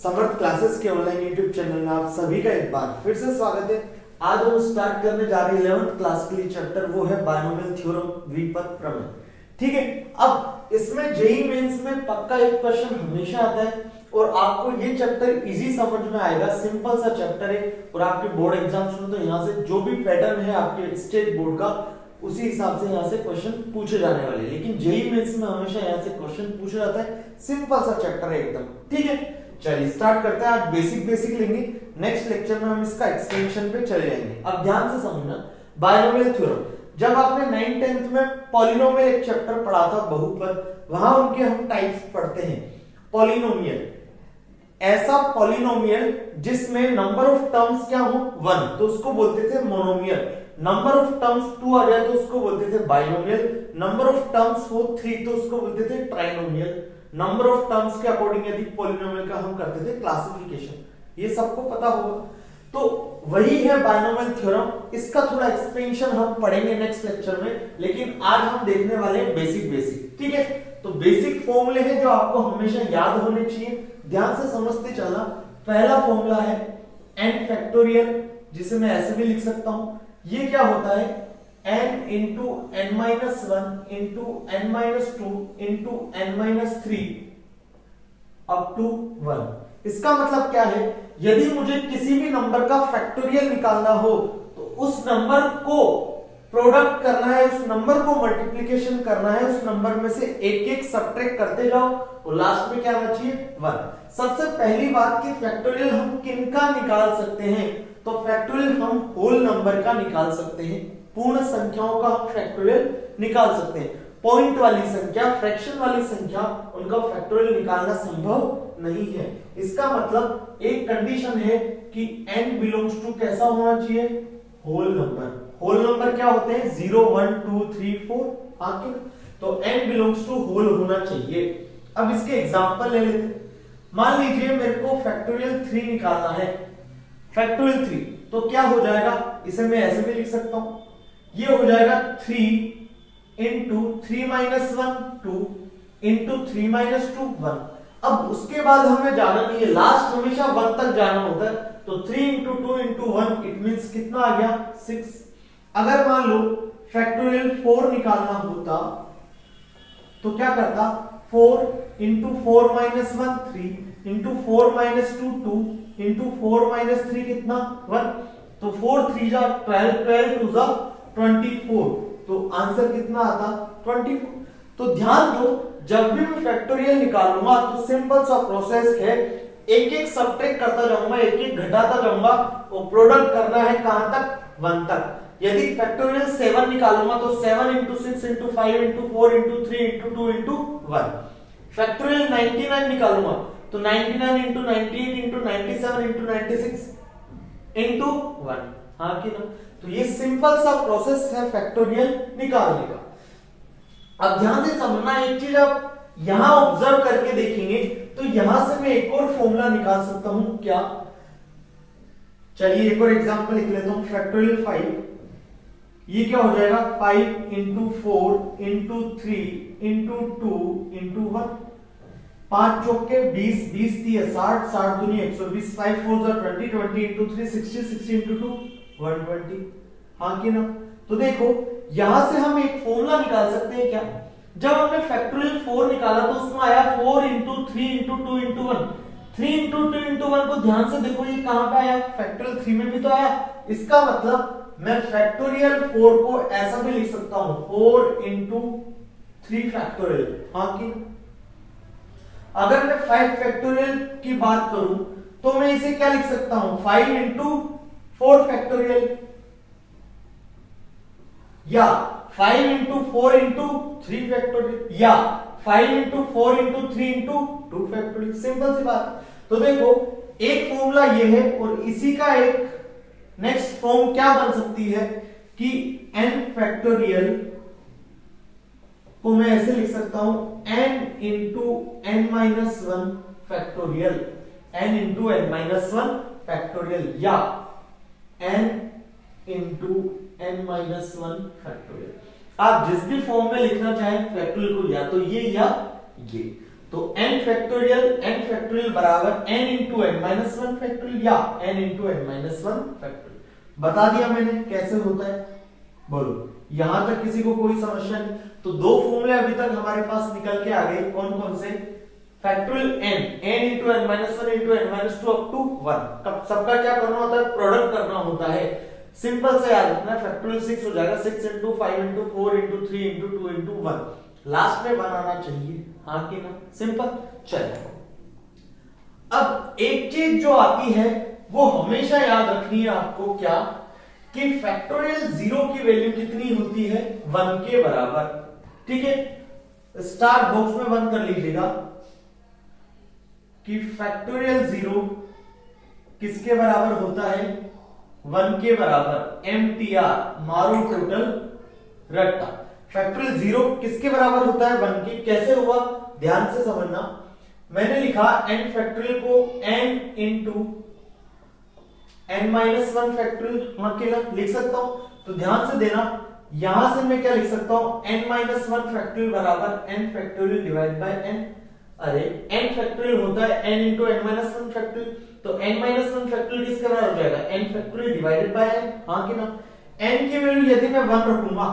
समर्थ classes के online YouTube channel में आप सभी का एक बार फिर से स्वागत है। आज हम स्टार्ट करने जा रहे हैं 11th क्लास के लिए चैप्टर, वो है बायनोमियल थ्योरम, द्विपद प्रमेय। ठीक है, अब इसमें जेईई मेंस में पक्का एक क्वेश्चन हमेशा आता है और आपको ये चैप्टर इजी समझ में आएगा। सिंपल सा चैप्टर है और आपके बोर्ड एग्जाम्स में तो यहाँ से जो भी पैटर्न है आपके स्टेट बोर्ड का, उसी हिसाब से यहाँ से क्वेश्चन पूछे जाने वाले। लेकिन जेईई मेंस में हमेशा यहाँ से क्वेश्चन पूछा जाता है। सिंपल सा चैप्टर है एकदम। ठीक है, चलिए स्टार्ट करते हैं। आज बेसिक लेंगे, नेक्स्ट लेक्चर में हम इसका एक्सटेंशन पे चले जाएंगे। अब ध्यान से समझना, बायनोमियल थ्योरम जब आपने 9th 10th में पॉलिनोमियल एक चैप्टर पढ़ा था, बहुपद, वहां उनके हम टाइप्स पढ़ते हैं। पॉलिनोमियल, ऐसा पॉलिनोमियल जिसमें नंबर ऑफ टर्म्स क्या हो 1, तो उसको बोलते थे मोनोमियल। नंबर ऑफ टर्म्स 2 आ जाए तो उसको बोलते थे बाइनोमियल। नंबर ऑफ टर्म्स हो 3 तो उसको बोलते थे ट्राइनोमियल। नंबर ऑफ टर्म्स के अकॉर्डिंग यदि पॉलिनोमियल का हम करते थे क्लासिफिकेशन, ये सबको पता होगा। तो वही है बायनोमियल थ्योरम। इसका थोड़ा एक्सपेंशन हम पढ़ेंगे नेक्स्ट लेक्चर में, लेकिन आज हम देखने वाले हैं बेसिक। ठीक है, तो बेसिक फॉर्मूले हैं जो आपको हमेशा याद होने चाहिए, ध्यान से समझते चलना। पहला फॉर्मूला है n फैक्टोरियल, जिसे मैं ऐसे भी लिख सकता हूं। ये क्या होता है, n into n minus 1 into n minus 2 into n minus 3 up to 1। इसका मतलब क्या है, यदि मुझे किसी भी नंबर का फैक्टोरियल निकालना हो तो उस नंबर को प्रोडक्ट करना है, उस नंबर को मल्टीप्लिकेशन करना है, उस नंबर में से एक एक सब्ट्रैक्ट करते जाओ और लास्ट में क्या आना चाहिए 1। सबसे पहली बात कि फैक्टोरियल हम किनका निकाल सकते हैं, तो फैक्टोरियल हम होल नंबर का निकाल सकते हैं, पूर्ण संख्याओं का हम फैक्टोरियल निकाल सकते हैं। पॉइंट वाली संख्या, फ्रैक्शन वाली संख्या, उनका फैक्टोरियल निकालना संभव नहीं है। इसका मतलब एक कंडीशन है कि n बिलोंग्स टू कैसा होना चाहिए, होल नंबर। होल नंबर क्या होते हैं 0 1 2 3 4, आके तो n बिलोंग्स टू होल होना चाहिए। अब इसके एग्जांपल ले लेते हैं। मान लीजिए मेरे को फैक्टोरियल 3 निकालना है। फैक्टोरियल 3 तो क्या हो जाएगा, इसे मैं ऐसे भी लिख सकता हूं, ये हो जाएगा 3 इंटू 3 माइनस 1 2 इंटू 3 माइनस 2 1। अब उसके बाद हमें जाना नहीं है, लास्ट हमेशा 1 तक जाना होता है। तो 3 इंटू 2 इंटू 1 इट मींस कितना आ गया 6। अगर मान लो फैक्टोरियल 4 निकालना होता तो क्या करता, 4 into 4 minus 1 3 into 4 minus 2 2 into 4 minus 3 कितना 1। तो 4 3 जा 12 12 2 जा 24, तो आंसर कितना आता 24। तो ध्यान दो, जब भी मैं फैक्टोरियल निकालूंगा तो सिंपल सा प्रोसेस है, एक एक सब्ट्रैक्ट करता जाऊंगा, एक एक घटाता जाऊंगा और प्रोडक्ट करना है कहां तक 1 तक। यदि फैक्टोरियल 7 निकालूंगा तो 7 into 6 into 5 into 4 into 3 into 2 into 1। Factorial 99 निकालूंगा तो 99 इंटू 98 इंटू 97 इंटू 96 इंटू 1। हाँ कि ना, तो ये सिंपल सा प्रोसेस है फैक्टोरियल निकालने का। अब ध्यान से समझना एक चीज, आप यहां ऑब्जर्व करके देखेंगे तो यहां से मैं एक और फॉर्मूला निकाल सकता हूं। क्या, चलिए एक और एग्जांपल लिख लेता हूं। फैक्टोरियल 5, ये क्या हो जाएगा 5 इंटू 4 इंटू 3 इंटू 2 इंटू 1। 5 चौके 20 20 3 60 60 दूनी 120, 5 4 20 20 इंटू 3 60 60 इंटू 2 120। हाँ कि ना, तो देखो यहां से हम एक फॉर्मूला निकाल सकते हैं। क्या, जब हमने फैक्टोरियल 4 निकाला तो उसमें आया 4 into 3 into 2 into 1। 3 into 2 into 1 को ध्यान से देखो, ये कहां पे आया, फैक्टोरियल 3 में भी तो आया। इसका मतलब मैं फैक्टोरियल 4 को ऐसा भी लिख सकता हूं, 4 इंटू 3 फैक्टोरियल। हाँ कि, अगर मैं 5 फैक्टोरियल की बात करूं तो मैं इसे क्या लिख सकता हूं, 5 इंटू 4 फैक्टोरियल, या 5 इंटू 4 इंटू 3 फैक्टोरियल, या 5 into 4 into 3 into 2 factorial. Simple सी बात। तो देखो एक फॉर्मूला ये है और इसी का एक नेक्स्ट फॉर्म क्या बन सकती है कि n फैक्टोरियल को मैं ऐसे लिख सकता हूं, n into n minus 1 factorial, n into n minus 1 factorial, या n into n minus 1 factorial. आप जिस भी फॉर्म में लिखना चाहें फैक्टोरियल को, या तो ये या ये। तो n फैक्टोरियल बराबर n into n minus one factorial या n into n minus one factorial. बता दिया मैंने कैसे होता है, बोलो यहां तक किसी को कोई समस्या नहीं। तो दो फॉर्मूले अभी तक हमारे पास निकल के आ गए, कौन कौन से, factorial n into n minus one into n minus two up to one. सबका क्या करना होता है, प्रोडक्ट करना होता है। सिंपल से याद रखना, फैक्टोरियल 6 हो जाएगा, 6 into 5 into 4 into 3 into 2 into 1, last में बनाना चाहिए, हाँ कि ना, सिंपल। चलो अब एक चीज जो आती है वो हमेशा याद रखनी है आपको, क्या कि फैक्टोरियल 0 की वैल्यू कितनी होती है, 1 के बराबर। ठीक है, स्टार बॉक्स में बंद कर लीजिएगा कि फैक्टोरियल 0 किसके बराबर होता है, 1 के बराबर। MTR मारो टोटल रट्टा। फैक्टोरियल 0 किसके बराबर होता है, 1 के। कैसे हुआ, ध्यान से समझना। मैंने लिखा n फैक्टोरियल को n into n minus one factorial, हाँ अकेला लिख सकता हूं। तो ध्यान से देना, यहां से मैं क्या लिख सकता हूं, n माइनस वन फैक्टोरियल बराबर n factorial divide by n। अरे n फैक्टोरियल होता है n into n minus one factorial, तो n माइनस वन फैक्टोरियल किसके बराबर हो जाएगा, n factorial divided by n, हाँ कि ना। n की वैल्यू यदि मैं 1 रखूंगा,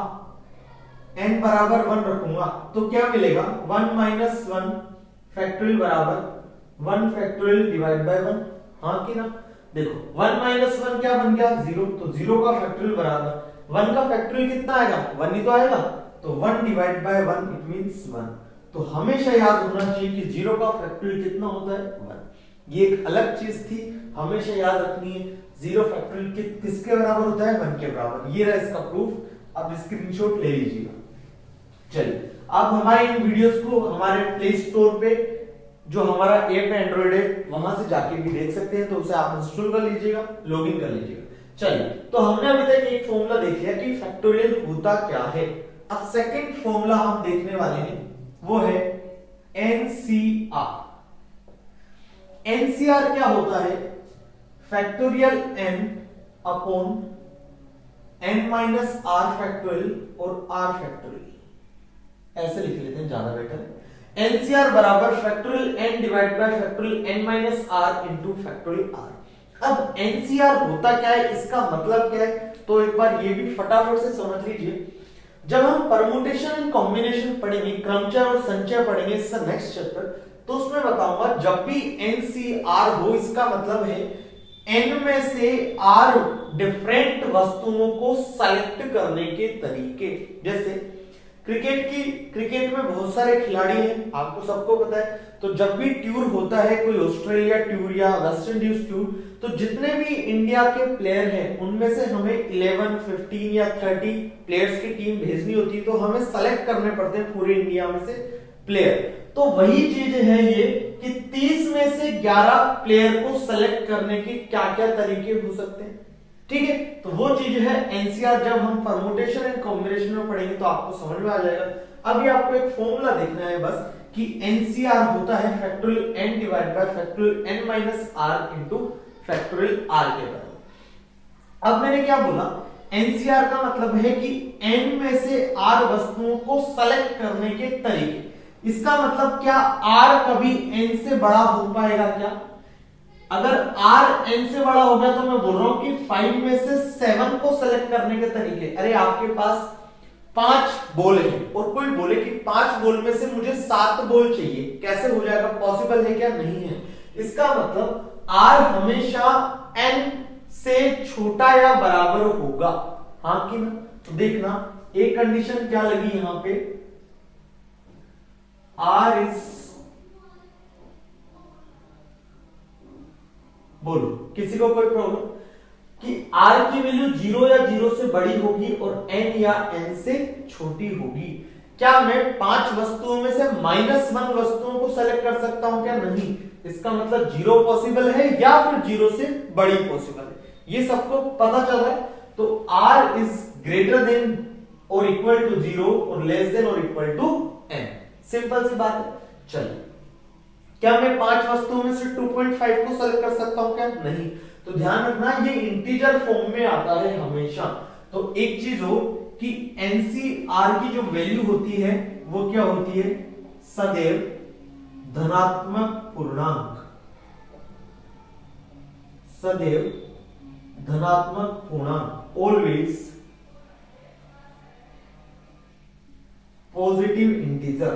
n बराबर 1 रखूंगा, तो क्या मिलेगा, 1 माइनस वन फैक्टोरियल बराबर 1 फैक्टोरियल डिवाइड बाय 1, हाँ कि ना। देखो 1 माइनस वन क्या बन गया, 0, तो 0 का फैक्टोरियल बराबर 1 का फैक्टोरियल कितना आएगा, 1 ही तो आएगा, तो 1 डिवाइड बाय 1 इट मींस 1। तो हमेशा याद होना चाहिए कि 0 का फैक्टोरियल कितना होता है, 1। ये एक अलग चीज थी, हमेशा याद रखनी है। 0 फैक्टोरियल किसके बराबर होता है, 1 के बराबर। ये रहा इसका प्रूफ, अब स्क्रीनशॉट ले लीजिएगा। चलिए अब हमारे इन वीडियोस को हमारे प्ले स्टोर पे जो हमारा ऐप एंड्रॉइड है वहां से जाके भी देख सकते हैं, तो उसे आप इंस्टॉल कर लीजिएगा, लॉगिन कर लीजिएगा। चलिए, तो हमने अभी तक एक फॉर्मूला देख लिया कि फैक्टोरियल होता क्या है। अब सेकंड फॉर्मूला हम देखने वाले हैं, वो है NCR। NCR क्या होता है, factorial n upon n minus r factorial और r फैक्टोरियल, ऐसे लिख लेते हैं ज्यादा बेटर है। NCR बराबर factorial n divide by factorial n minus r into factorial r। अब NCR होता क्या है, इसका मतलब क्या है, तो एक बार ये भी फटाफट से समझ लीजिए। जब हम परमुटेशन एंड कॉम्बिनेशन पढ़ेंगे, क्रमचय और संचय पढ़ेंगे, इसका नेक्स्ट चैप्टर, तो उसमें बताऊंगा जब भी NCR हो इसका मतलब है n में से r डिफरेंट वस्तुओं को सेलेक्ट करने के तरीके। जैसे क्रिकेट में बहुत सारे खिलाड़ी हैं, आपको सबको पता है। तो जब भी टूर होता है, कोई ऑस्ट्रेलिया टूर या वेस्ट इंडीज टूर, तो जितने भी इंडिया के प्लेयर हैं उनमें से हमें 11, 15 या 30 प्लेयर्स की टीम भेजनी होती है, तो हमें सेलेक्ट करने पड़ते हैं पूरे इंडिया में से प्लेयर। तो वही चीज है ये कि 30 में से 11 प्लेयर को सेलेक्ट करने के क्या क्या तरीके हो सकते हैं, ठीक है। तो वो चीज है एनसीआर, जब हम परमुटेशन एंड कॉम्बिनेशन में पढ़ेंगे तो आपको समझ में आ जाएगा। अभी आपको एक फॉर्मूला देखना है बस कि एनसीआर होता है factorial n divide by factorial n minus r into factorial r के बराबर। अब मैंने क्या बोला, एनसीआर का मतलब है कि n में से r वस्तुओं को सेलेक्ट करने के तरीके। इसका मतलब क्या, r कभी n से बड़ा हो पाएगा क्या? अगर r n से बड़ा हो गया तो मैं बोल रहा हूं कि 5 में से 7 को सेलेक्ट करने के तरीके। अरे आपके पास 5 बॉल है और कोई बोले कि 5 बॉल में से मुझे 7 बॉल चाहिए, कैसे हो जाएगा? पॉसिबल है क्या? नहीं है। इसका मतलब r हमेशा n से छोटा या बराबर होगा, हाँ कि ना? तो देखना एक कंडीशन क्या लगी यहां पे, r इज, बोलो किसी को कोई प्रॉब्लम कि r की वैल्यू 0 या 0 से बड़ी होगी और n या n से छोटी होगी। क्या मैं 5 वस्तुओं में से -1 वस्तुओं को सेलेक्ट कर सकता हूं क्या? नहीं। इसका मतलब 0 पॉसिबल है या फिर 0 से बड़ी पॉसिबल है, ये सबको पता चल रहा है। तो r इज ग्रेटर देन और इक्वल टू 0 और लेस देन और इक्वल टू n, सिंपल सी बात है। चलिए, क्या मैं 5 वस्तुओं में से 2.5 को सेलेक्ट कर सकता हूं क्या? नहीं। तो ध्यान रखना ये इंटीजर फॉर्म में आता है हमेशा। तो एक चीज हो कि एनसीआर की जो वैल्यू होती है वो क्या होती है, सदैव धनात्मक पूर्णांक, सदैव धनात्मक पूर्णांक, ऑलवेज पॉजिटिव इंटीजर।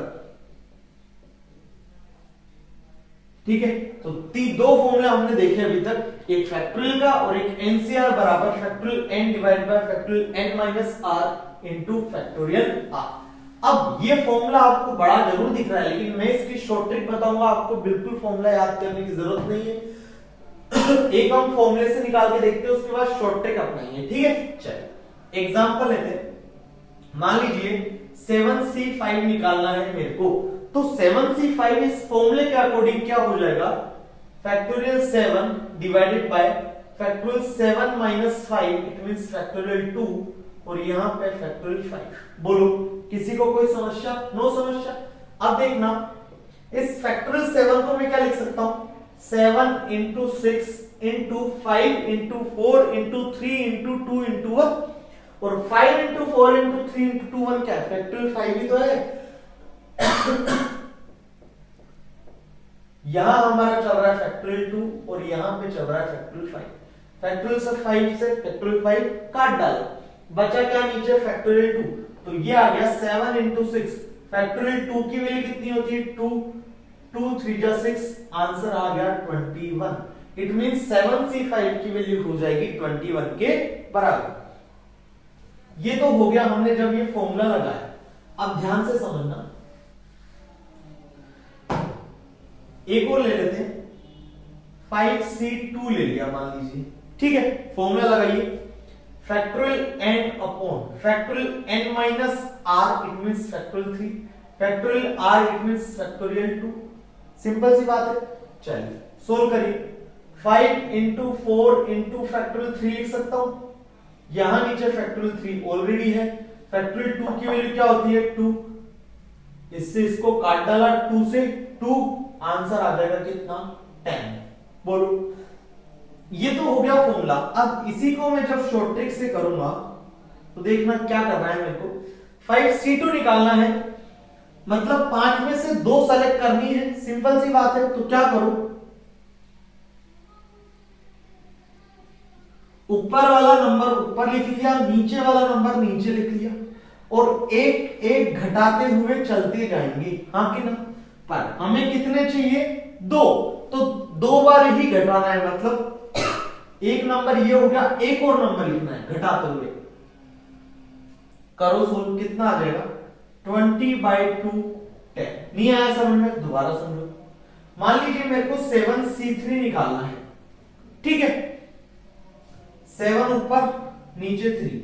ठीक है, तो दो फॉर्मूला हमने देखे अभी तक, एक फैक्टोरियल का और एक एनसीआर बराबर factorial n divide by factorial N minus r into factorial r. अब ये फॉर्मूला आपको बड़ा जरूर दिख रहा है, लेकिन मैं इसकी शॉर्ट ट्रिक बताऊंगा, आपको बिल्कुल फॉर्मूला याद करने की जरूरत नहीं है। एक हम फॉर्मूले से निकाल के देखते हैं, उसके बाद शॉर्ट ट्रिक अपनाएंगे। ठीक है, चलिए एग्जांपल लेते हैं। मान लीजिए 7C5 निकालना है मेरे को, तो 7C5 इस फॉर्मूले के अकॉर्डिंग क्या हो जाएगा, factorial 7 divided by factorial 7 minus 5, it means factorial 2, और यहां पे फैक्टोरियल 5। बोलो किसी को कोई समस्या? नो समस्या। अब देखना, इस फैक्टोरियल 7 को मैं क्या लिख सकता हूं, 7 into 6 into 5 into 4 into 3 into 2 into 1, और 5 इंटू 4 इंटू 3 इंटू 2 1 क्या है, फैक्टोरियल 5 ही तो है। यहां हमारा चल रहा है फैक्टोरियल 2 और यहां पे चल रहा है फैक्टोरियल 5। फैक्टोरियल से 5 से फैक्टोरियल 5 काट डालो, बचा क्या नीचे, फैक्टोरियल 2। तो ये आ गया 7 इंटू 6, फैक्टोरियल 2 की वैल्यू कितनी होती है, 2, 2 3 जा 6, आंसर आ गया 21। इट मींस 7C5 की वैल्यू हो जाएगी 21 के बराबर। ये तो हो गया हमने जब ये फॉर्मूला लगाया। अब ध्यान से समझना, एक और ले लेते हैं, 5C2 ले लिया मान लीजिए। ठीक है, फॉर्मूला लगाइए, factorial n upon factorial n minus r, it means factorial 3, factorial r, it means factorial 2। Simple सी बात है, चलिए सोल्व करिए। 5 इंटू 4 इंटू फैक्टोरियल 3 लिख सकता हूं, यहां नीचे फैक्टोरियल 3 ऑलरेडी है, फैक्टोरियल 2 की वैल्यू क्या होती है, 2, इससे इसको काट डाला, 2 से 2, आंसर आ जाएगा कितना, 10। बोलो, ये तो हो गया फॉर्मूला। अब इसी को मैं जब शॉर्ट ट्रिक से करूंगा तो देखना क्या करना है मेरे को, 5C2 निकालना है, मतलब 5 में से 2 सेलेक्ट करनी है, सिंपल सी बात है। तो क्या करूं, ऊपर वाला नंबर ऊपर लिख लिया, नीचे वाला नंबर नीचे लिख लिया, और एक एक घटाते हुए चलते जाएंगे, हाँ कि ना। पर हमें कितने चाहिए, 2, तो 2 बार ही घटाना है, मतलब एक नंबर ये हो गया, एक और नंबर लिखना है घटाते हुए। करो सोल्व, कितना आ जाएगा, 20/2 10। नहीं आया समझ में, दोबारा समझो। मान लीजिए मेरे को 7C3 निकालना है, ठीक है, 7 ऊपर नीचे 3,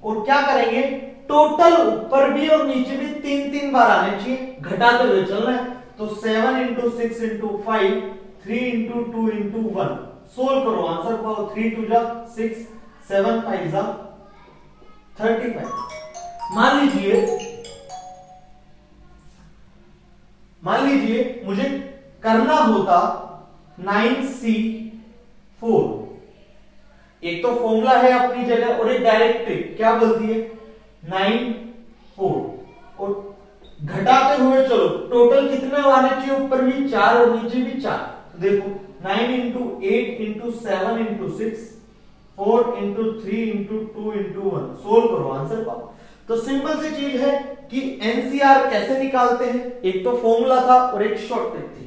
और क्या करेंगे, टोटल ऊपर भी और नीचे भी 3 बार आने चाहिए, घटाते हुए चलना है। तो 7 into 6 into 5, 3 into 2 into 1, solve करो, आंसर पाओ, 3 2 जा 6, 7 5 जा 35। मान लीजिए मुझे करना होता 9C4, एक तो फॉर्मूला है अपनी जगह और एक डायरेक्ट ट्रिक क्या बोलती है, 9 4, और घटाते हुए चलो, टोटल कितने आने चाहिए, ऊपर भी 4 और नीचे भी 4। तो देखो 9 into 8 into 7 into 6, 4 into 3 into 2 into 1, solve करो, आंसर पाओ। तो सिंपल सी चीज है कि एनसीआर कैसे निकालते हैं, एक तो फॉर्मूला था और एक शॉर्ट ट्रिक थी।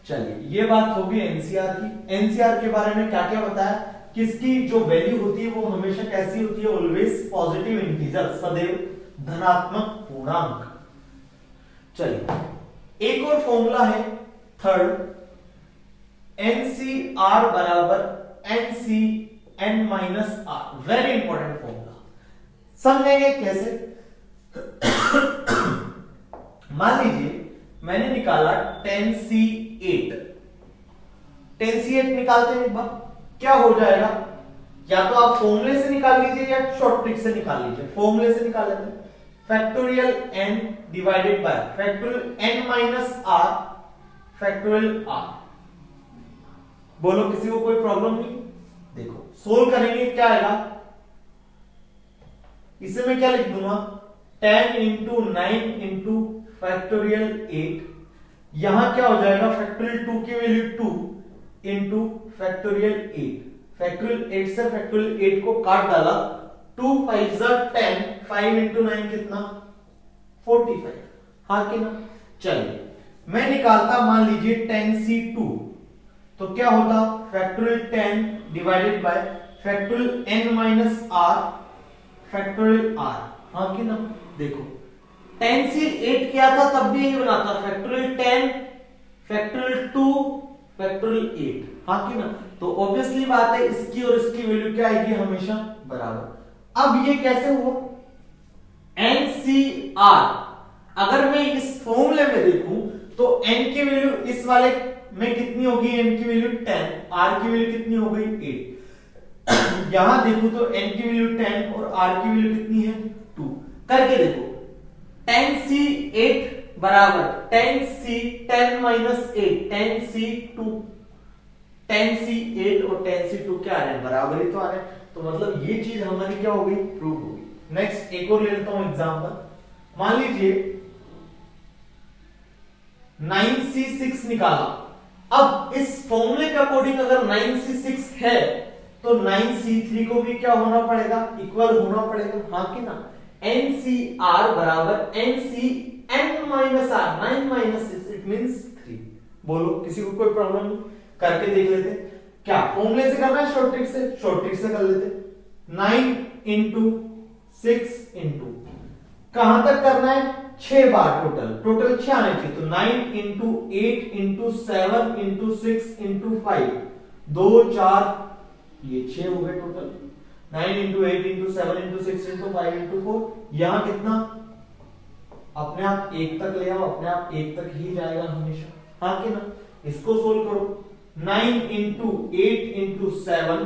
चलिए ये बात होगी एनसीआर की। एनसीआर के बारे में क्या क्या बताया, किसकी जो वैल्यू होती है वो हमेशा कैसी होती है, ऑलवेज पॉजिटिव इंटीजर, सदैव धनात्मक पूर्णांक। चलिए एक और फॉर्मूला है थर्ड, एनसीआर बराबर nCn minus r, very important formula, समझेंगे कैसे। मान लीजिए मैंने निकाला 10C8, 10C8 निकालते हैं एक बार, क्या हो जाएगा, या तो आप फॉर्मूले से निकाल लीजिए या शॉर्ट ट्रिक से निकाल लीजिए। फॉर्मूले से निकाल लेते हैं, factorial n divided by factorial n minus r factorial r। बोलो किसी को कोई प्रॉब्लम नहीं, देखो सोल्व करेंगे क्या आएगा, इसे मैं क्या लिख दूंगा, 10 इंटू 9 इंटू फैक्टोरियल 8, यहां क्या हो जाएगा फैक्टोरियल 2 की वैल्यू 2 इंटू फैक्टोरियल 8, फैक्टोरियल 8 से फैक्टोरियल 8 को काट डाला, 2 5 10, 5 इंटू 9 कितना 45, हाँ कि ना। चलिए मैं निकालता, मान लीजिए 10c2, तो क्या होता factorial 10 divided by factorial n minus r factorial r, हाँ कि ना। देखो 10c8 क्या था तब भी यही बनाता, फैक्टोरियल 10 फैक्टोरियल 2 फैक्टोरियल 8, हाँ कि ना। तो ऑब्वियसली बात है इसकी और इसकी वैल्यू क्या आएगी हमेशा बराबर। अब ये कैसे हुआ, NCR अगर मैं इस फॉर्मूले में देखूं तो n की वैल्यू इस वाले में कितनी होगी, n की वैल्यू 10, r की वैल्यू कितनी हो गई 8, यहां देखो तो n की वैल्यू 10 और r की वैल्यू कितनी है 2, करके देखो 10c8 बराबर 10 माइनस 8 10c2, 10c8 और 10c2 क्या आ रहे हैं बराबर ही तो आ रहे हैं, तो मतलब ये चीज हमारी क्या हो गई प्रूव हो गई। नेक्स्ट एक और ले लेता हूं एग्जांपल, मान लीजिए 9c6 निकाला, अब इस फॉर्मूले के अकॉर्डिंग अगर 9c6 है तो 9c3 को भी क्या होना पड़ेगा इक्वल होना पड़ेगा, हाँ कि ना। NCR बराबर NCn minus r, 9 minus 6 it means 3, बोलो किसी को कोई प्रॉब्लम नहीं, करके देख लेते क्या फॉर्मूले से करना है शॉर्ट ट्रिक से, शॉर्ट ट्रिक से कर लेते। 9 इंटू 6 इंटू कहां तक करना है 6 बार, टोटल 6 आने चाहिए, तो 9 इंटू 8 इंटू 7 इंटू 6 इंटू 5, 2 4 ये 6 हो गए total, 9 into 8 into 7 into 6 into 5 into 4, यहां कितना अपने आप 1 तक ले आओ, अपने आप 1 तक ही जाएगा हमेशा, हाँ कि ना। इसको सोल्व करो, 9 इंटू 8 इंटू 7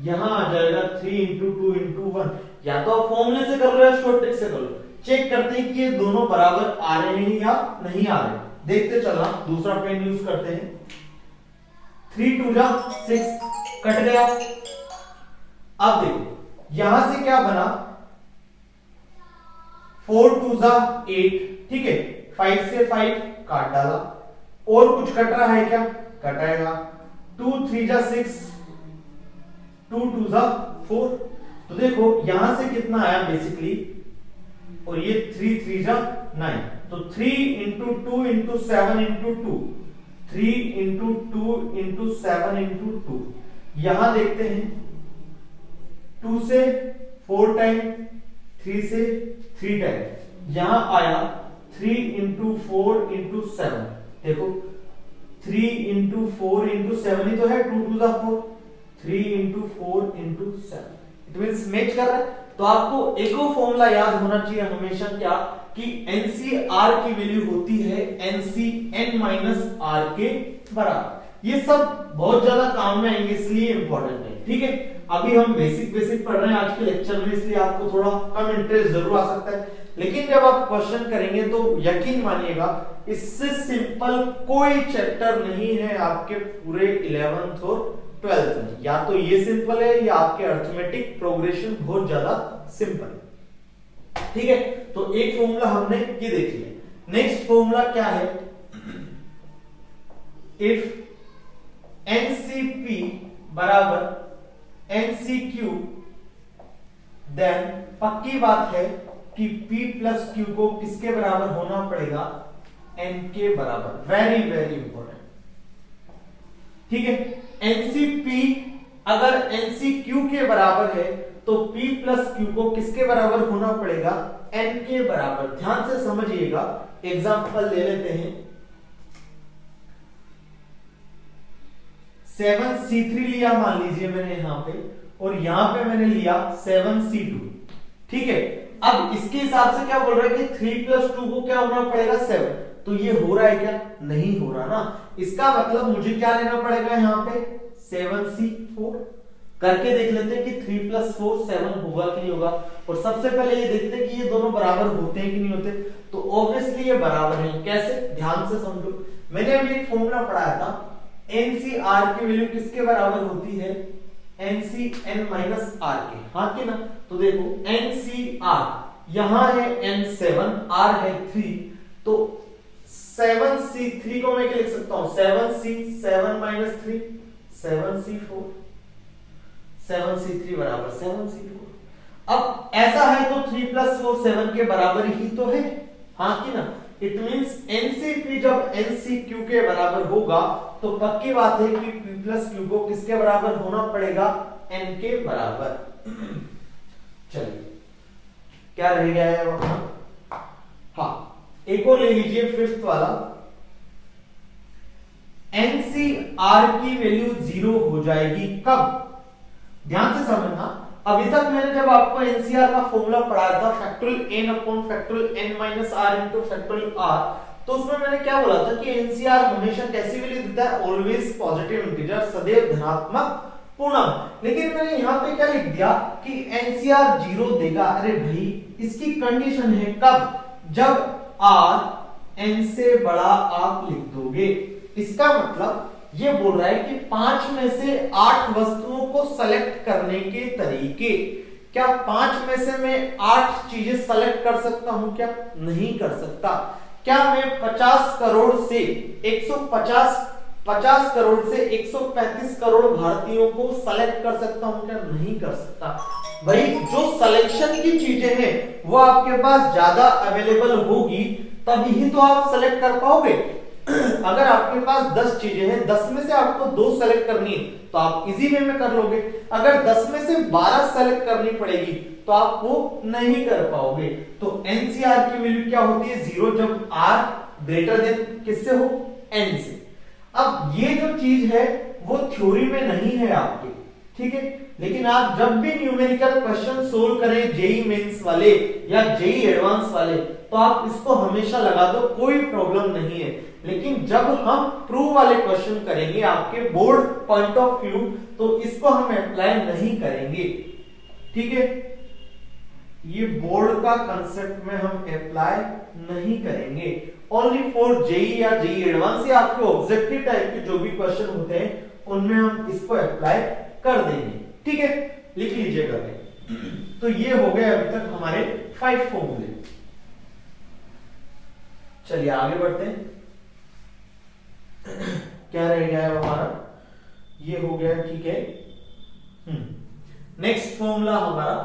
यहां आ जाएगा 3 इंटू 2 इंटू 1, या तो आप फॉर्मूले से कर लो या शॉर्ट ट्रिक से कर लो, चेक करते हैं कि ये दोनों बराबर आ रहे हैं या नहीं आ रहे, देखते चलना। दूसरा पेन यूज करते हैं, 3 2 जा 6 कट गया, अब देखो यहां से क्या बना 4 2 जा 8, ठीक है, 5 से 5 काट डाला, और कुछ कट रहा है क्या कटाएगा, 2 3 जा 6 2 2 जा 4, तो देखो यहां से कितना आया बेसिकली, और ये 3 3 जा 9, तो 3 into 2 into 7 into 2, 3 into 2 into 7 into 2, यहां देखते हैं 2 से 4 टाइम, 3 से 3 टाइम, यहां आया 3 इंटू 4 इंटू 7, देखो 3 इंटू 4 इंटू 7 ही तो है, 2 2 जा 4, 3 into 4 into 7, it means match कर रहा है। तो आपको एक और फॉर्मूला याद होना चाहिए हमेशा क्या, कि NCR की वैल्यू होती है NCn माइनस r के बराबर। ये सब बहुत ज्यादा काम में आएंगे इसलिए इंपॉर्टेंट है, ठीक है। अभी हम बेसिक पढ़ रहे हैं आज के लेक्चर में, इसलिए आपको थोड़ा कम इंटरेस्ट जरूर आ सकता है, लेकिन जब आप क्वेश्चन करेंगे तो यकीन मानिएगा इससे सिंपल कोई चैप्टर नहीं है आपके पूरे 11th और 12th में, या तो ये सिंपल है या आपके अर्थमेटिक प्रोग्रेशन बहुत ज्यादा सिंपल है, ठीक है। तो एक फॉर्मूला हमने ये देख लिया, नेक्स्ट फॉर्मूला क्या है, इफ NCP बराबर NCQ देन पक्की बात है कि P प्लस Q को किसके बराबर होना पड़ेगा, N के बराबर, वेरी वेरी इंपॉर्टेंट, ठीक है। NCP अगर NCQ के बराबर है तो P प्लस Q को किसके बराबर होना पड़ेगा, N के बराबर। ध्यान से समझिएगा, एग्जांपल ले लेते हैं, 7C3 लिया मान लीजिए मैंने यहां पे, और यहां पे मैंने लिया 7C2, ठीक है। अब इसके हिसाब से क्या बोल रहा है कि 3 प्लस 2 को क्या होना पड़ेगा 7, तो ये हो रहा है क्या, नहीं हो रहा ना, इसका मतलब मुझे क्या लेना पड़ेगा यहाँ पे 7C4, करके देख लेते हैं कि 3 प्लस 4 7 होगा कि नहीं होगा, और सबसे पहले ये देखते हैं कि ये दोनों बराबर होते हैं कि नहीं होते, तो ऑब्वियसली ये बराबर हैं। कैसे, ध्यान से समझो, मैंने अभी एक फॉर्मूला पढ़ाया था, NCR की वैल्यू किसके बराबर होती है, NCn माइनस r के, हाँ कि ना। तो देखो NCR यहां है N7, R है 3, तो 7c3 को मैं क्या लिख सकता हूं 7c 7 माइनस 3 7c4 7c3 बराबर 7c4। अब ऐसा है तो 3 प्लस 4 7 के बराबर ही तो है, हाँ कि ना। इट मींस एनसीपी जब एनसीक्यू के बराबर होगा तो पक्की बात है कि p प्लस क्यू को किसके बराबर होना पड़ेगा, n के बराबर। चलिए क्या रह गया है वहां, हाँ एक और ले लीजिए फिफ्थ वाला। एनसीआर की वैल्यू 0 हो जाएगी कब, ध्यान से समझना। अभी तक मैंने जब आपको एनसीआर का फॉर्मूला पढ़ाया था factorial n upon factorial n minus r into factorial r, तो उसमें मैंने क्या बोला था कि एनसीआर हमेशा कैसी वैल्यू देता है, ऑलवेज पॉजिटिव इंटीजर, सदैव धनात्मक पूर्णांक। लेकिन मैंने यहाँ पे क्या लिख दिया कि एनसीआर 0 देगा। अरे भाई इसकी कंडीशन है कब, जब r n से बड़ा आप लिख दोगे। इसका मतलब ये बोल रहा है कि 5 में से 8 वस्तुओं को सेलेक्ट करने के तरीके, क्या 5 में से मैं 8 चीजें सेलेक्ट कर सकता हूं, क्या नहीं कर सकता। क्या मैं 50 करोड़ से 50 करोड़ से 135 करोड़ भारतीयों को सेलेक्ट कर सकता हूं, क्या नहीं कर सकता। भाई जो सिलेक्शन की चीजें हैं वो आपके पास ज्यादा अवेलेबल होगी तभी तो आप सेलेक्ट कर पाओगे। अगर आपके पास 10 चीजें हैं, 10 में से आपको 2 सेलेक्ट करनी है तो आप इजी वे में कर लोगे। अगर 10 में से 12 सेलेक्ट करनी पड़ेगी तो आप वो नहीं कर पाओगे। तो एनसीआर की वैल्यू क्या होती है 0 जब r ग्रेटर देन किससे हो, n से। अब ये जो चीज है वो थ्योरी में नहीं है आपके, ठीक है, लेकिन आप जब भी न्यूमेरिकल क्वेश्चन सोल्व करें जेई मेंस वाले या जेई एडवांस वाले तो आप इसको हमेशा लगा दो, कोई प्रॉब्लम नहीं है। लेकिन जब हम प्रूव वाले क्वेश्चन करेंगे आपके बोर्ड पॉइंट ऑफ व्यू तो इसको हम अप्लाई नहीं करेंगे, ठीक है। ये बोर्ड का कंसेप्ट में हम अप्लाई नहीं करेंगे, ओनली फॉर जेई या जेई एडवांस या आपके ऑब्जेक्टिव टाइप के जो भी क्वेश्चन होते हैं उनमें हम इसको अप्लाई कर देंगे, ठीक है। लिख लीजिएगा। तो ये हो गए अभी तक हमारे 5 फॉर्मूले। चलिए आगे बढ़ते हैं। क्या रह गया है हमारा, ये हो गया, ठीक है। नेक्स्ट फॉर्मूला हमारा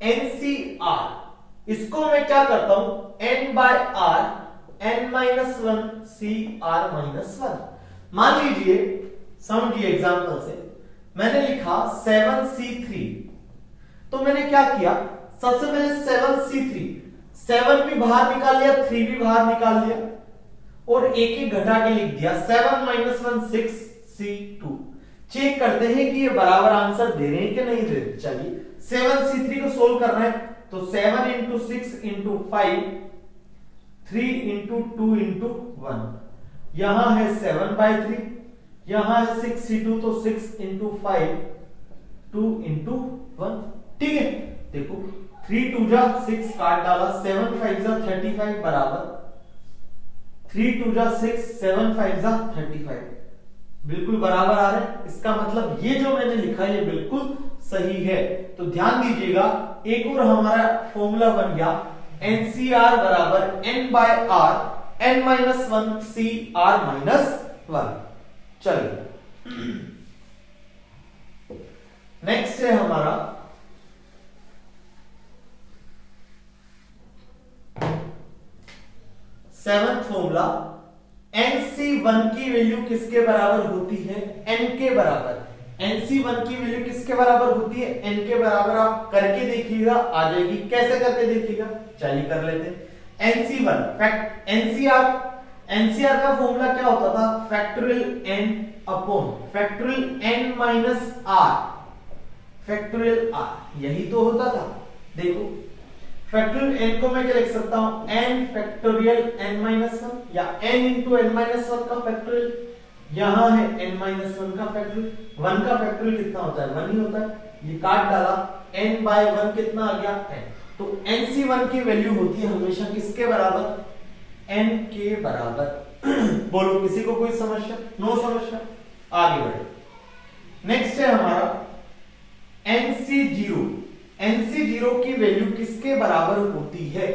एनसीआर। इसको मैं क्या करता हूं, n by r n minus 1 C R minus 1। मान लीजिए, समझिए एग्जांपल से मैंने लिखा 7c3, तो मैंने क्या किया, सबसे पहले 7c3 7 भी बाहर निकाल लिया, 3 भी बाहर निकाल लिया और एक एक घटा के लिख दिया। 7 माइनस 1 6c2। चेक करते हैं कि ये बराबर आंसर दे रहे हैं कि नहीं दे रहे। चलिए 7c3 को सोल्व करना है तो 7 इंटू 6 इंटू 5 3 इंटू 2 इंटू 1, यहां है 7/3, यहां है 6c2 तो 6 इंटू 5 2 इंटू 1, ठीक है। देखो 3 2 जा 6 काट डाला, 7 5 जा 35 बराबर 3 2 जा 6 7 5 जा 35, बिल्कुल बराबर आ रहे हैं। इसका मतलब ये जो मैंने लिखा है ये बिल्कुल सही है। तो ध्यान दीजिएगा, एक और हमारा फॉर्मूला बन गया एनसीआर बराबर n by r n minus 1 C R minus 1। चलिए नेक्स्ट है हमारा सेवंथ फॉर्मूला। NC1 की वैल्यू किसके बराबर होती है, n के बराबर। NC1 की वैल्यू किसके बराबर होती है, n के बराबर। आप करके देखिएगा आ जाएगी। कैसे करके देखिएगा, चलिए कर लेते हैं। NC1 फैक्ट NCR का फॉर्मूला क्या होता था, factorial n upon factorial n minus r factorial r, यही तो होता था। देखो फैक्टोरियल n को मैं क्या लिख सकता हूं, n फैक्टोरियल n माइनस 1 या n इंटू n माइनस 1 का फैक्टोरियल, यहां है n माइनस 1 का फैक्टोरियल। 1 का फैक्टोरियल कितना होता है, 1 ही होता है। ये काट डाला, n बाय 1 कितना आ गया, n। तो NC1 की वैल्यू होती है हमेशा किसके बराबर, n के बराबर। बोलो किसी को कोई समस्या, नो समस्या, आगे बढ़े। नेक्स्ट है हमारा NC0 की वैल्यू किसके बराबर होती है,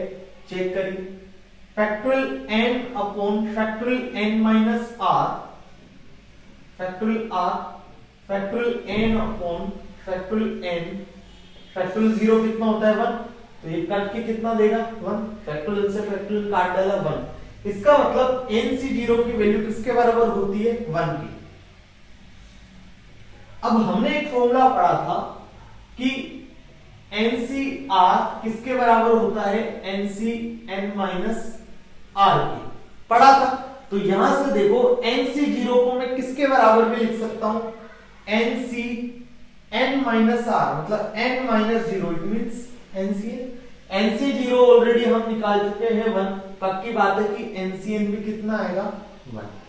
चेक करिए। Factorial N upon factorial N minus R, factorial R, factorial N upon factorial N, factorial 0 कितना होता है 1, तो ये काट के कितना देगा 1, फैक्टोरियल से फैक्टोरियल काट डाला 1। इसका मतलब NC0 की वैल्यू किसके बराबर होती है 1 की। अब हमने एक फॉर्मूला पढ़ा था कि NCR किसके बराबर होता है NCN माइनस R की, पढ़ा था। तो यहां से देखो NC0 को मैं किसके बराबर भी लिख सकता हूं NCN माइनस R, मतलब n minus 0, it means NC0 already हम निकाल चुके हैं 1, पक्की बात है कि NCN भी कितना आएगा 1।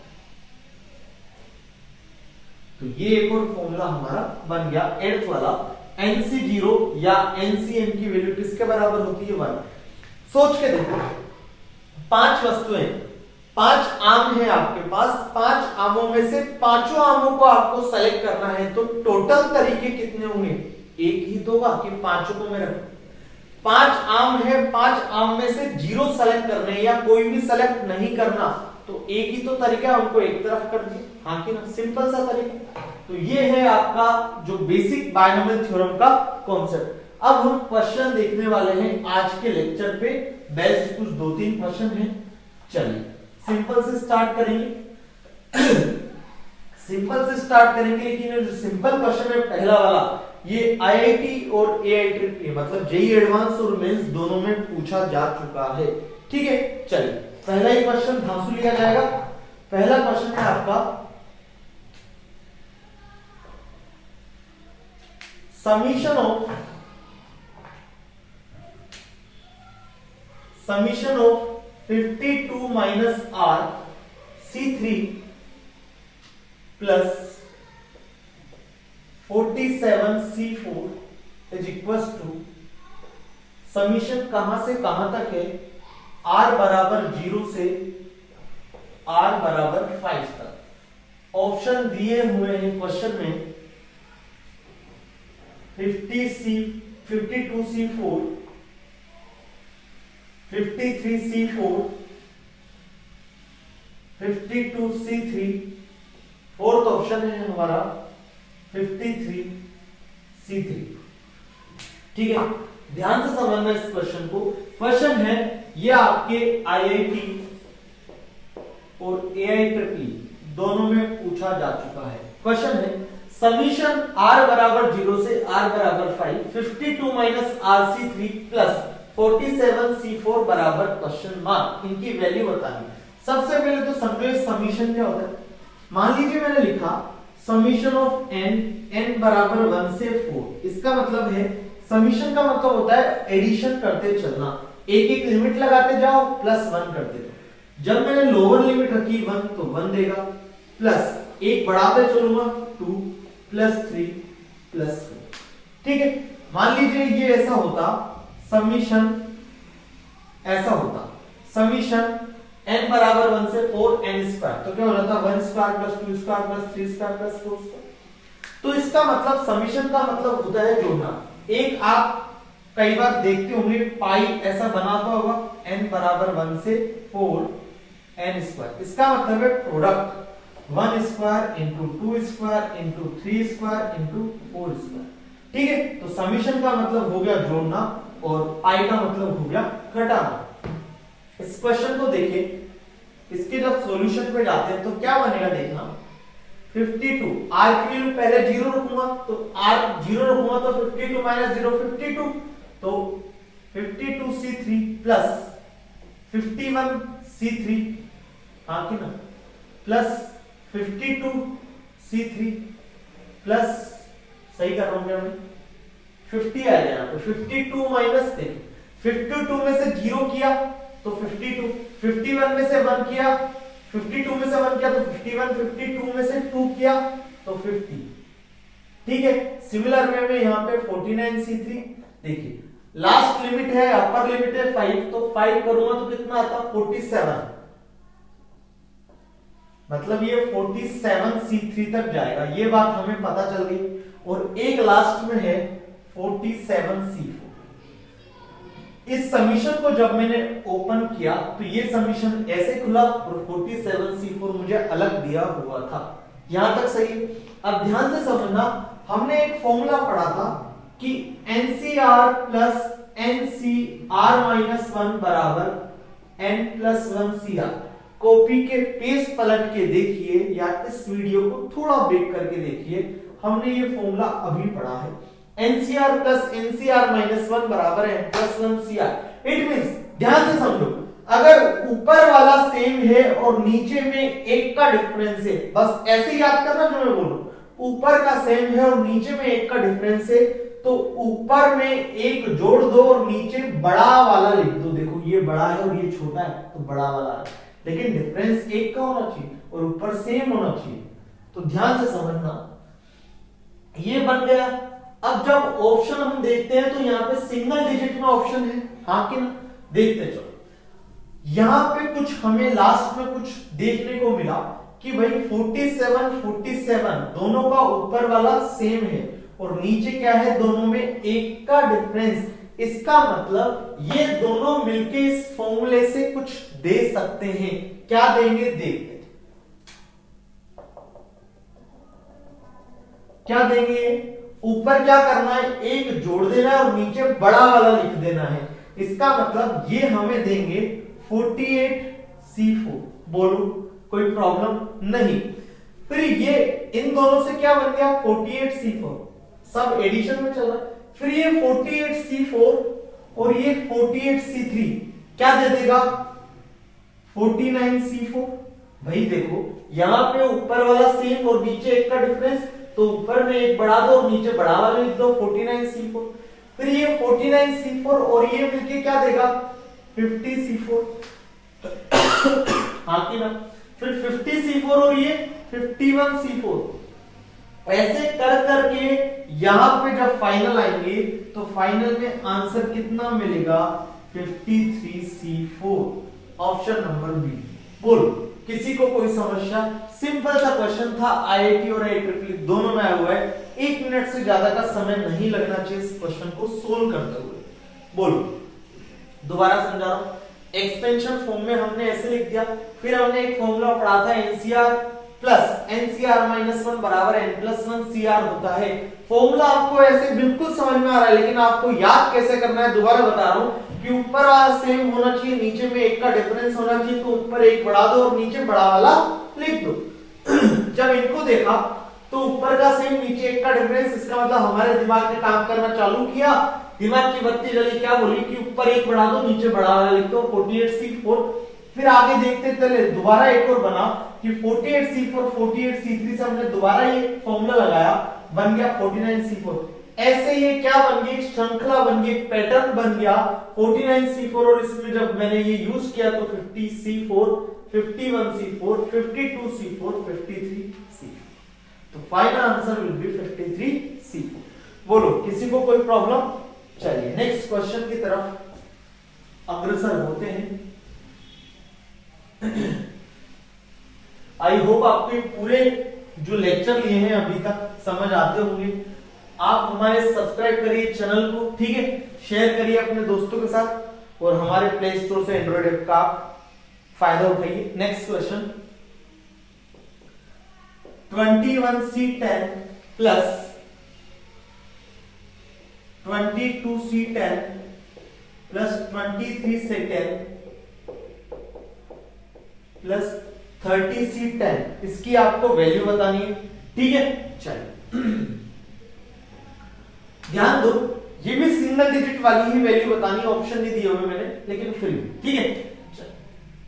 तो ये एक और फॉर्मूला हमारा बन गया 8th वाला, NC0 या NCN की वैल्यू किसके बराबर होती है 1। सोच के देखो 5 वस्तुएं, 5 आम है आपके पास, 5 आमों में से 5 आमों को आपको सेलेक्ट करना है, तो टोटल तरीके कितने होंगे, एक ही तो होगा कि 5 को मैं रखूं। 5 आम है, 5 आम में से 0 सेलेक्ट करने या कोई भी सेलेक्ट नहीं करना, तो एक ही तो तरीका है, उनको एक तरफ कर दिए, हाँ कि ना, सिंपल सा तरीका। तो ये है आपका जो बेसिक बायनोमियल थ्योरम का कॉन्सेप्ट। अब हम क्वेश्चन देखने वाले हैं आज के लेक्चर पे, बेस्ट कुछ 2-3 क्वेश्चन हैं। चलिए सिंपल से स्टार्ट करेंगे सिंपल से स्टार्ट करेंगे, लेकिन जो सिंपल क्वेश्चन है पहला वाला, ये IIT और AITREE मतलब जेईई एडवांस और मेंस दोनों में पूछा जा चुका है। ठीक है, चलिए पहला ही क्वेश्चन धांसू लिया जाएगा। पहला क्वेश्चन है आपका summation of 52 minus R C3 plus 47 C4 is equal to, summation कहां से कहां तक है, R बराबर 0 से R बराबर 5 तक। ऑप्शन दिए हुए हैं क्वेश्चन में 52 C4, 53 C4, 52 C3, fourth option है हमारा 53 C3। ठीक है, ध्यान से समझना इस क्वेश्चन को। क्वेश्चन है ये आपके IIT और AIEEE दोनों में पूछा जा चुका है। क्वेश्चन है समीशन R बराबर 0 से R बराबर 5, 52 माइनस RC3 प्लस 47 C4 बराबर क्वेश्चन मार्क, इनकी वैल्यू बतानी। सबसे पहले तो समझो समीशन क्या होता है। मान लीजिए मैंने लिखा समीशन ऑफ n बराबर 1 से 4, इसका मतलब है समीशन का मतलब होता है एडिशन करते चलना, एक एक लिमिट लगाते जाओ प्लस 1 करते जाओ। जब मैंने लोअर लिमिट रखी 1 तो 1 देगा, प्लस एक बढ़ाते चलूंगा 2 प्लस 3 प्लस 4। ठीक है, मान लीजिए ये ऐसा होता, समीशन ऐसा होता, समीशन n बराबर 1 से 4 n स्क्वायर, तो क्या हो जाता 1 square plus 2 square plus 3 square plus 4 square. तो इसका मतलब समीशन का मतलब होता है जोड़ना। एक आप कई बार देखते होंगे पाई ऐसा बनाता होगा n बराबर 1 से 4 n स्क्वायर, इसका मतलब है product 1 square into 2 square into 3 square into 4 square. ठीक है, तो समीशन का मतलब हो गया जोड़ना और पाई का मतलब हो गया घटाना। इस क्वेश्चन को देखिए, इसके जब सॉल्यूशन पे जाते हैं तो क्या बनेगा देखना, 52 r की वैल्यू पहले 0 रखूंगा, तो r 0 रखूंगा तो 52 माइनस 0 52, तो 52 C3 प्लस 51 C3, हाँ कि ना, प्लस 52 C3 प्लस, सही कर रहा हूं क्या मैं, 50 आ जाएगा, तो 52 माइनस, देखिए 52 में से 0 किया तो 52, 51 में से 1 किया, 52 में से 1 किया तो 51, 52 में से 2 किया तो 50। ठीक है, सिमिलर वे में यहाँ पे 49 C3, देखिए लास्ट लिमिट है, अपर लिमिट है 5, तो 5 करूंगा तो कितना आता 47, मतलब ये 47 C3 तक जाएगा, ये बात हमें पता चल गई। और एक लास्ट में है 47 C4, इस समीशन को जब मैंने ओपन किया तो ये समीशन ऐसे खुला और 47C4 मुझे अलग दिया हुआ था। यहां तक सही। अब ध्यान से समझना, हमने एक फॉर्मूला पढ़ा था कि NCR प्लस NCR माइनस 1 बराबर N प्लस 1 CR। कॉपी के पेज पलट के देखिए या इस वीडियो को थोड़ा ब्रेक करके देखिए, हमने ये फॉर्मूला अभी पढ़ा है। NCR प्लस NCR माइनस 1 बराबर है N plus 1 CR। It means, ध्यान से समझो, अगर ऊपर वाला सेम है और नीचे में एक का डिफरेंस है, बस ऐसे याद करना जो मैं बोलूं, ऊपर का सेम है और नीचे में एक का डिफरेंस है, तो ऊपर में एक जोड़ दो और नीचे बड़ा वाला लिख दो। देखो ये बड़ा है और ये छोटा है तो बड़ा वाला है, लेकिन डिफरेंस एक का होना चाहिए और ऊपर सेम होना चाहिए। तो ध्यान से समझना, ये बन गया। अब जब ऑप्शन हम देखते हैं तो यहाँ पे सिंगल डिजिट में ऑप्शन है, हाँ कि ना? देखते चलो, यहां पे कुछ हमें लास्ट में कुछ देखने को मिला कि भाई 47 दोनों का ऊपर वाला सेम है और नीचे क्या है, दोनों में एक का डिफरेंस। इसका मतलब ये दोनों मिलके इस फॉर्मूले से कुछ दे सकते हैं। क्या देंगे देखते, क्या देंगे? ऊपर क्या करना है, एक जोड़ देना है और नीचे बड़ा वाला लिख देना है। इसका मतलब ये हमें देंगे 48C4। बोलो कोई प्रॉब्लम नहीं। फिर ये इन दोनों से क्या बन गया, 48C4, सब एडिशन में चल रहा है। फिर ये 48C4 और ये 48C3 क्या दे देगा, 49C4। भाई देखो यहां पे ऊपर वाला सेम और नीचे एक का डिफरेंस, तो ऊपर में एक बढ़ा दो और नीचे बड़ा वाला लिख दो, 49C4। फिर ये 49C4 और ये मिलके क्या देगा, 50C4। हाँ कि ना? फिर 50C4 और ये 51C4। ऐसे कर करके यहां पे जब फाइनल आएंगे तो फाइनल में आंसर कितना मिलेगा, 53C4। Option number B. बोलो किसी को कोई समस्या? सिंपल सा क्वेश्चन था, IIT और IEEE दोनों में आया हुआ है। 1 मिनट से ज्यादा का समय नहीं लगना चाहिए इस क्वेश्चन को सोल्व करते हुए। बोलो, दोबारा समझा रहा हूं। एक्सपेंशन फॉर्म में हमने ऐसे लिख दिया, फिर हमने एक फॉर्मूला पढ़ा था NCR प्लस NCR माइनस 1 बराबर N प्लस 1 CR होता है। फॉर्मूला आपको ऐसे बिल्कुल समझ में आ रहा है, लेकिन आपको याद कैसे करना है दोबारा बता रहा हूं कि ऊपर वाला सेम होना चाहिए, नीचे में एक का डिफरेंस होना चाहिए, तो ऊपर एक बढ़ा दो और नीचे बड़ा वाला लिख दो। जब इनको देखा तो ऊपर का सेम नीचे एक का डिफरेंस, इसका मतलब हमारे दिमाग ने काम करना चालू किया, दिमाग की बत्ती जली, क्या बोली कि ऊपर एक बढ़ा दो नीचे बड़ा वाला लिख दो, 48C4। फिर आगे देखते चले, दोबारा एक और बना कि 48C4 48C3 से हमने दोबारा ये फॉर्मूला लगाया, बन गया 49C4। ऐसे ये क्या बन गई, श्रृंखला बन गई, पैटर्न बन गया 49C4। और इसमें जब मैंने ये यूज किया तो 50C4 51C4 52C4 53C4। तो final answer will be 53C4। बोलो किसी को कोई प्रॉब्लम? चलिए नेक्स्ट क्वेश्चन की तरफ अग्रसर होते हैं। आई होप आपके पूरे जो लेक्चर लिए हैं अभी तक समझ आते होंगे। आप हमारे सब्सक्राइब करिए चैनल को, ठीक है, शेयर करिए अपने दोस्तों के साथ और हमारे प्ले स्टोर से एंड्रॉइड ऐप का फायदा उठाइए। Next question, 21C10 plus 22C10 plus 23C10 plus 30C10, इसकी आपको वैल्यू बतानी है, ठीक है। चलिए ध्यान दो, ये भी सिंगल डिजिट वाली ही वैल्यू बतानी है, ऑप्शन नहीं दिए हुए मैंने, लेकिन फिर भी ठीक है।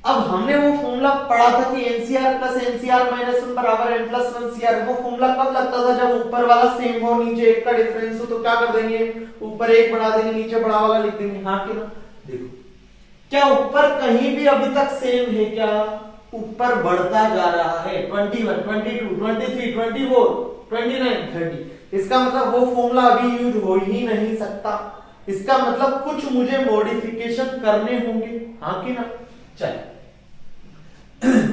अब हमने वो फॉर्मूला पढ़ा था कि NCR प्लस NCR माइनस 1 बराबर N प्लस 1 CR। वो फॉर्मूला कब लगता था, जब ऊपर वाला सेम हो नीचे एक का डिफरेंस हो, तो क्या कर देंगे, ऊपर एक बढ़ा देंगे नीचे बड़ा वाला लिख देंगे, हाँ कि ना? देखो क्या ऊपर कहीं भी अभी तक सेम है क्या? ऊपर बढ़ता जा रहा है, 21 22 23 24 29 30। इसका मतलब वो फॉर्मूला अभी यूज हो ही नहीं सकता, इसका मतलब कुछ मुझे मॉडिफिकेशन करने होंगे, हाँ कि ना? चलिए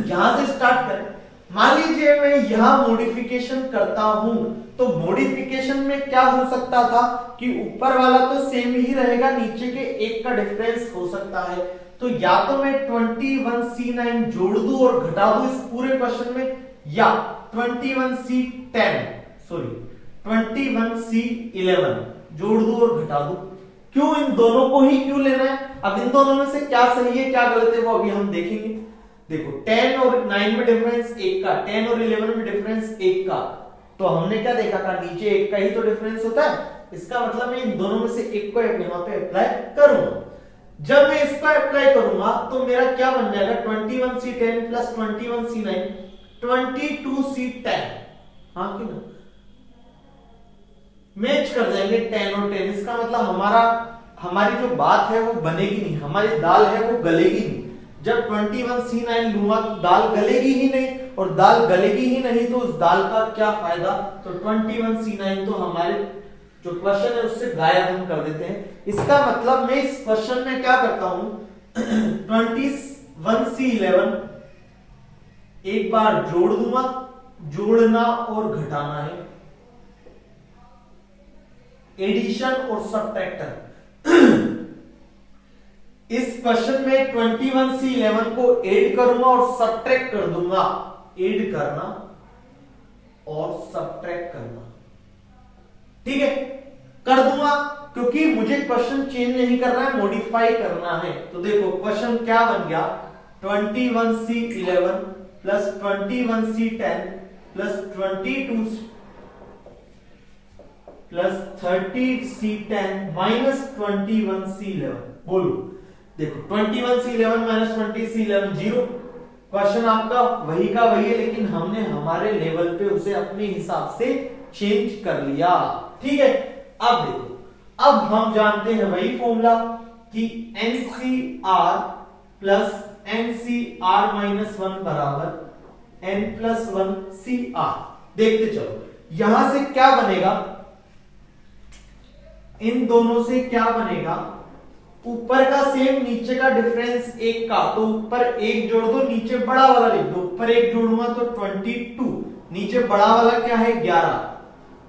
यहां से स्टार्ट करें। मान लीजिए मैं यहां मॉडिफिकेशन करता हूं, तो मॉडिफिकेशन में क्या हो सकता था कि ऊपर वाला तो सेम ही रहेगा, नीचे के एक का डिफरेंस हो सकता है। तो या तो मैं 21C9 जोड़ दूं और घटा दूं इस पूरे क्वेश्चन में, या 21C11 जोड़ दूं और घटा दूं। क्यों इन दोनों को ही क्यों लेना है? अब इन दोनों में से क्या सही है क्या गलत है वो अभी हम देखेंगे। देखो 10 और 9 में डिफरेंस 1 का, 10 और 11 में डिफरेंस 1 का, तो हमने क्या देखा था, नीचे 1 का ही तो डिफरेंस होता है। इसका मतलब मैं इन दोनों में से एक को यहां पे अप्लाई करूंगा। जब मैं इसका अप्लाई करूंगा तो मेरा क्या बन जाएगा, 21C10 प्लस 21C9 22C10, हाँ कि ना, मैच कर जाएंगे 10 और 10। इसका मतलब हमारी जो बात है वो बनेगी नहीं, हमारी दाल है वो गलेगी नहीं। जब 21C9 लूंगा तो दाल गलेगी ही नहीं, और दाल गलेगी ही नहीं तो उस दाल का क्या फायदा। तो 21C9 तो हमारे जो क्वेश्चन है उससे गायब हम कर देते हैं। इसका मतलब मैं इस क्वेश्चन में क्या करता हूं 21C11 एक बार जोड़ दूंगा, जोड़ना और घटाना है, एडिशन और सबट्रैक्टर। इस क्वेश्चन में 21C11 को ऐड करूंगा और सबट्रैक्ट कर दूंगा, ऐड करना और सबट्रैक्ट करना, ठीक है, कर दूंगा, क्योंकि मुझे क्वेश्चन चेंज नहीं करना है, मॉडिफाई करना है। तो देखो क्वेश्चन क्या बन गया, 21C11 plus 21C10 plus 22 plus 30C10 minus 21C11। बोलो, देखो 21C11 माइनस 20C11 0। क्वेश्चन आपका वही का वही है, लेकिन हमने हमारे लेवल पे उसे अपने हिसाब से चेंज कर लिया, ठीक है। अब देखो, अब हम जानते हैं वही फॉर्मूला कि NCR प्लस NCR माइनस 1 बराबर N प्लस 1 CR। देखते चलो यहां से क्या बनेगा, इन दोनों से क्या बनेगा, ऊपर का सेम नीचे का डिफरेंस 1 का, तो ऊपर 1 जोड़ दो, नीचे बड़ा वाला लिख दो। ऊपर 1 जोड़ूंगा तो 22, नीचे बड़ा वाला क्या है 11,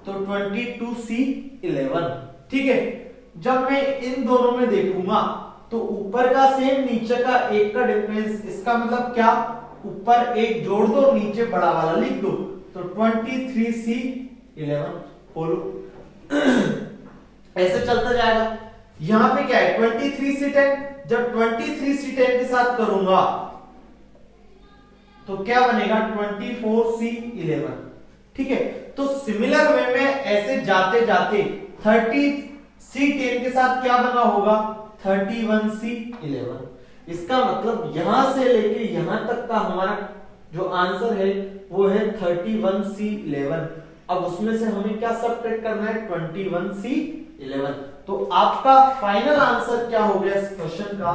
तो 22C11, ठीक है। जब मैं इन दोनों में देखूंगा तो ऊपर का सेम नीचे का 1 का डिफरेंस, इसका मतलब क्या, ऊपर 1 जोड़ दो, नीचे बड़ा वाला लिख दो, तो 23C11। बोलो ऐसे चलता जाएगा। यहां पे क्या है 23C10, जब 23C10 के साथ करूंगा तो क्या बनेगा 24C11, ठीक है। तो सिमिलर वे में ऐसे जाते जाते 30C10 के साथ क्या बना होगा 31C11। इसका मतलब यहां से लेके यहां तक का हमारा जो आंसर है वो है 31C11। अब उसमें से हमें क्या सबट्रैक्ट करना है 21C11। तो आपका फाइनल आंसर क्या हो गया इस क्वेश्चन का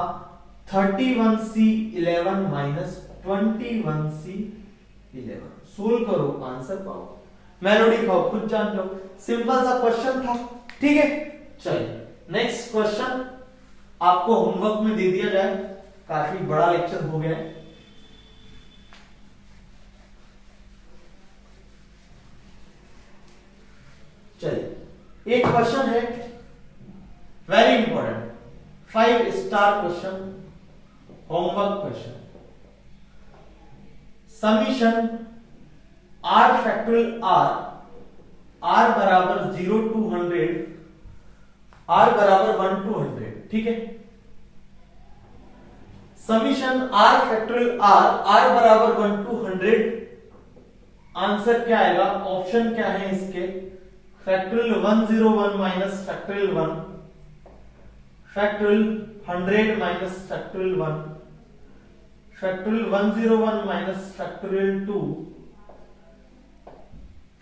31C11 माइनस 21C11। सोल्व करो, आंसर पाओ, मेलोडी पाओ, खुद जान लो, सिंपल सा क्वेश्चन था, ठीक है। चलिए नेक्स्ट क्वेश्चन आपको होमवर्क में दे दिया जाए, काफी बड़ा लेक्चर हो गया है। चलिए एक क्वेश्चन है very important, 5 star question, homework question. Summation R factorial R बराबर 0 to 100, R बराबर 1 to 100, ठीक है। समीशन R फैक्टोरियल R बराबर 1 to 100, आंसर क्या आएगा, ऑप्शन क्या है इसके, factorial 101 minus factorial 1, factorial 100 minus factorial 1, factorial 101 minus factorial 2,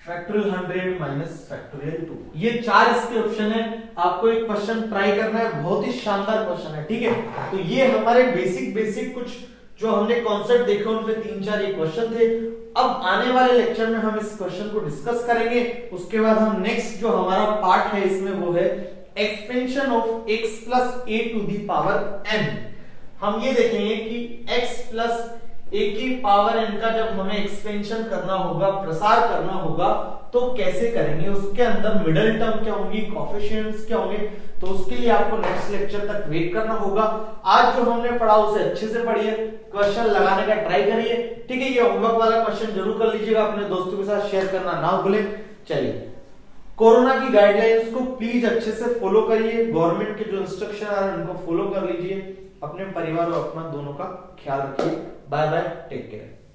factorial 100 minus factorial 2। ये 4 इसके ऑप्शन है। आपको एक क्वेश्चन ट्राई करना है, बहुत ही शानदार क्वेश्चन है, ठीक है। तो ये हमारे बेसिक कुछ जो हमने कॉन्सेप्ट देखे उनपे 3-4 ये क्वेश्चन थे। अब आने वाले लेक्चर में हम इस क्वेश्चन को डिस्कस करेंगे। उसके बाद हम नेक्स्ट जो हमारा पार्ट है इसमें वो है expansion of x plus a to the power n। हम ये देखेंगे कि x प्लस ए की पावर n का जब हमें एक्सपेंशन करना होगा, प्रसार करना होगा, तो कैसे करेंगे, उसके अंदर मिडिल टर्म क्या होंगी, कोएफिशिएंट्स क्या होंगे, तो उसके लिए आपको नेक्स्ट लेक्चर तक वेट करना होगा। आज जो हमने पढ़ा उसे अच्छे से पढ़िए, क्वेश्चन लगाने का ट्राई करिए, ठीक है। ये होमवर्क वाला क्वेश्चन जरूर कर लीजिएगा, अपने दोस्तों के साथ शेयर करना ना भूलें। चलिए, कोरोना की गाइडलाइंस को प्लीज अच्छे से फॉलो करिए, गवर्नमेंट के जो इंस्ट्रक्शन आ रहे हैं उनको फॉलो कर लीजिए, अपने परिवार और अपना दोनों का ख्याल रखिए। Bye bye, take care.